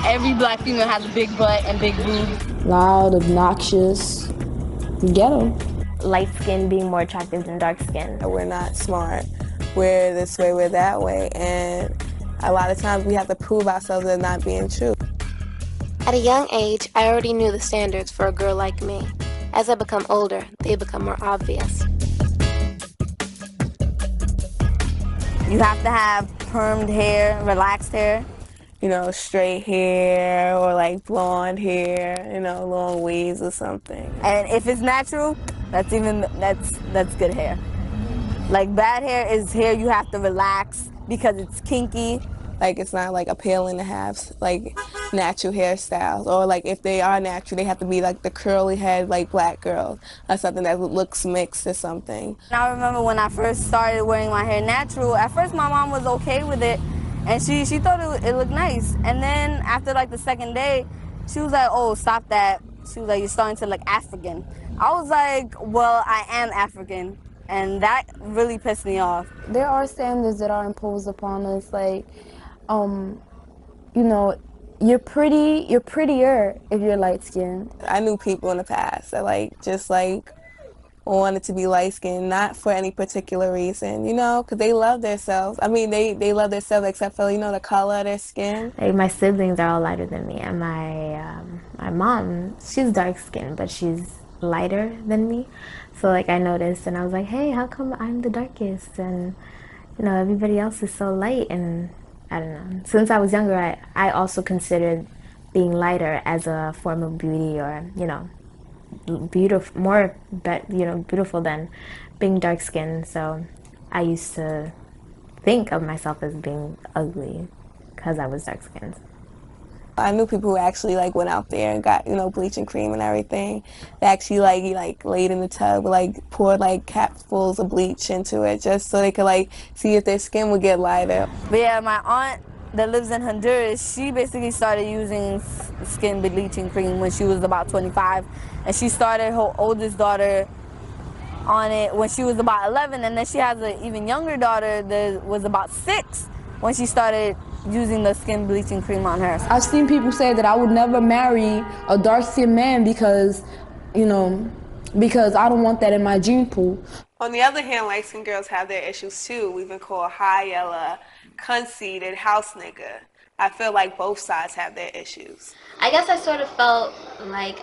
Every black female has a big butt and big boobs. Loud, obnoxious, ghetto. Light skin being more attractive than dark skin. We're not smart. We're this way, we're that way. And a lot of times we have to prove ourselves as not being true. At a young age, I already knew the standards for a girl like me. As I become older, they become more obvious. You have to have permed hair, relaxed hair. You know, straight hair or like blonde hair, you know, long waves or something. And if it's natural, that's good hair. Like bad hair is hair you have to relax because it's kinky. Like it's not like appealing to have like natural hairstyles, or like if they are natural, they have to be like the curly head like black girls or something that looks mixed or something. I remember when I first started wearing my hair natural, at first my mom was okay with it and she thought it looked nice. And then after like the second day, she was like, oh, stop that. She was like, you're starting to look African. I was like, well, I am African. And that really pissed me off. There are standards that are imposed upon us, like, you know, you're prettier if you're light-skinned. I knew people in the past that just wanted to be light-skinned, not for any particular reason, you know, because they love themselves. I mean, they love themselves except for, you know, the color of their skin. Like my siblings are all lighter than me, and my mom, she's dark-skinned, but she's lighter than me. So like I noticed, and I was like, hey, how come I'm the darkest, and you know everybody else is so light? And I don't know. Since I was younger, I also considered being lighter as a form of beauty, or you know, beautiful than being dark skinned. So I used to think of myself as being ugly because I was dark skinned. I knew people who actually went out there and got, you know, bleaching cream and everything. They actually laid in the tub, poured capfuls of bleach into it just so they could see if their skin would get lighter. But yeah, my aunt that lives in Honduras, she basically started using skin bleaching cream when she was about 25, and she started her oldest daughter on it when she was about 11, and then she has an even younger daughter that was about 6 when she started using the skin bleaching cream on her. I've seen people say that I would never marry a dark-skinned man because, you know, because I don't want that in my gene pool. On the other hand, light-skinned girls have their issues too. We've been called high yellow, conceited, house nigga. I feel like both sides have their issues. I guess I sort of felt like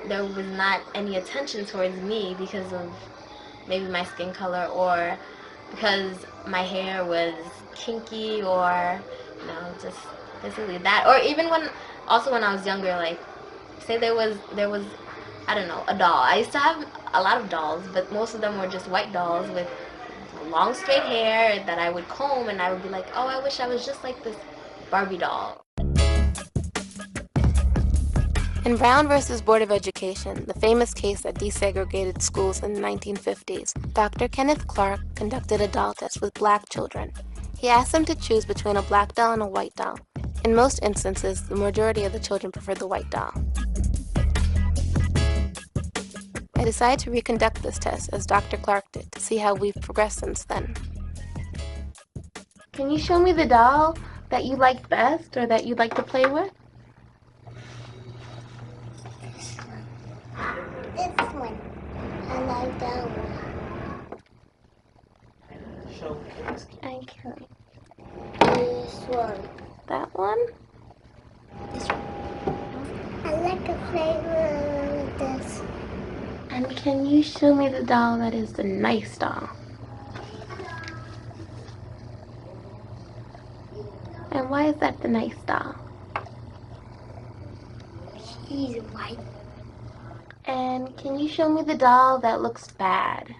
there was not any attention towards me because of maybe my skin color, or because my hair was kinky, or you know, just basically that. Or even when I was younger, say there was I don't know, a doll. I used to have a lot of dolls, but most of them were just white dolls with long straight hair that I would comb, and I would be like, oh, I wish I was just like this Barbie doll. In Brown versus Board of Education, the famous case that desegregated schools in the 1950s, Dr. Kenneth Clark conducted a doll test with black children. He asked them to choose between a black doll and a white doll. In most instances, the majority of the children preferred the white doll. I decided to reconduct this test as Dr. Clark did to see how we've progressed since then. Can you show me the doll that you like best, or that you'd like to play with? This one. I like that one. Okay. This one. That one? This one. I like to play with this. And can you show me the doll that is the nice doll? And why is that the nice doll? She's white. And can you show me the doll that looks bad?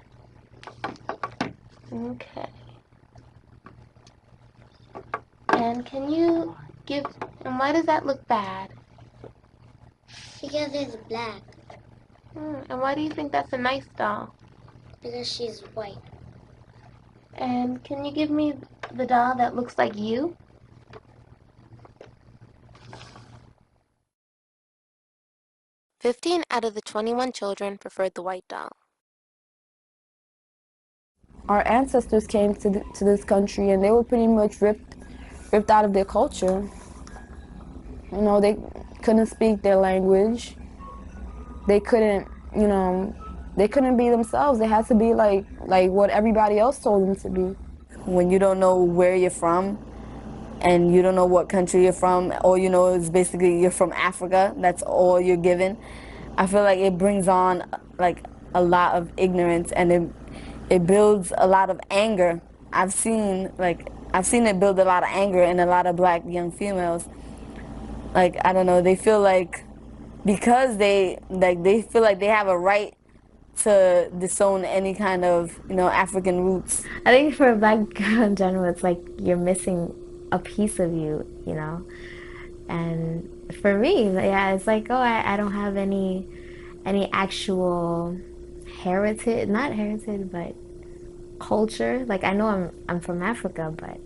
Okay. And and why does that look bad? Because it's black. And why do you think that's a nice doll? Because she's white. And can you give me the doll that looks like you? "15 out of the 21 children preferred the white doll. Our ancestors came to this country and they were pretty much ripped out of their culture. You know, they couldn't speak their language. They couldn't, you know, they couldn't be themselves. They had to be like what everybody else told them to be. When you don't know where you're from and you don't know what country you're from, all you know is basically you're from Africa, that's all you're given, I feel like it brings on like a lot of ignorance, and it builds a lot of anger. I've seen it build a lot of anger in a lot of black young females. Like, I don't know, they feel like because they feel like they have a right to disown any kind of, you know, African roots. I think for a black girl in general, it's like you're missing a piece of you, you know? And for me, yeah, it's like, oh, I don't have any actual heritage, not heritage, but culture. Like, I know I'm from Africa, but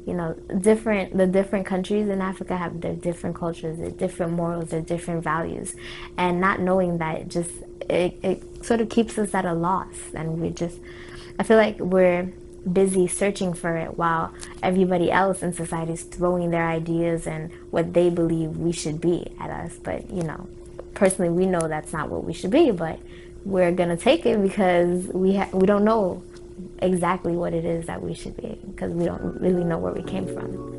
you know, the different countries in Africa have their different cultures, their different morals, their different values, and not knowing that just it sort of keeps us at a loss, and I feel like we're busy searching for it while everybody else in society is throwing their ideas and what they believe we should be at us. But you know, personally, we know that's not what we should be, but we're gonna take it because we don't know exactly what it is that we should be, because we don't really know where we came from.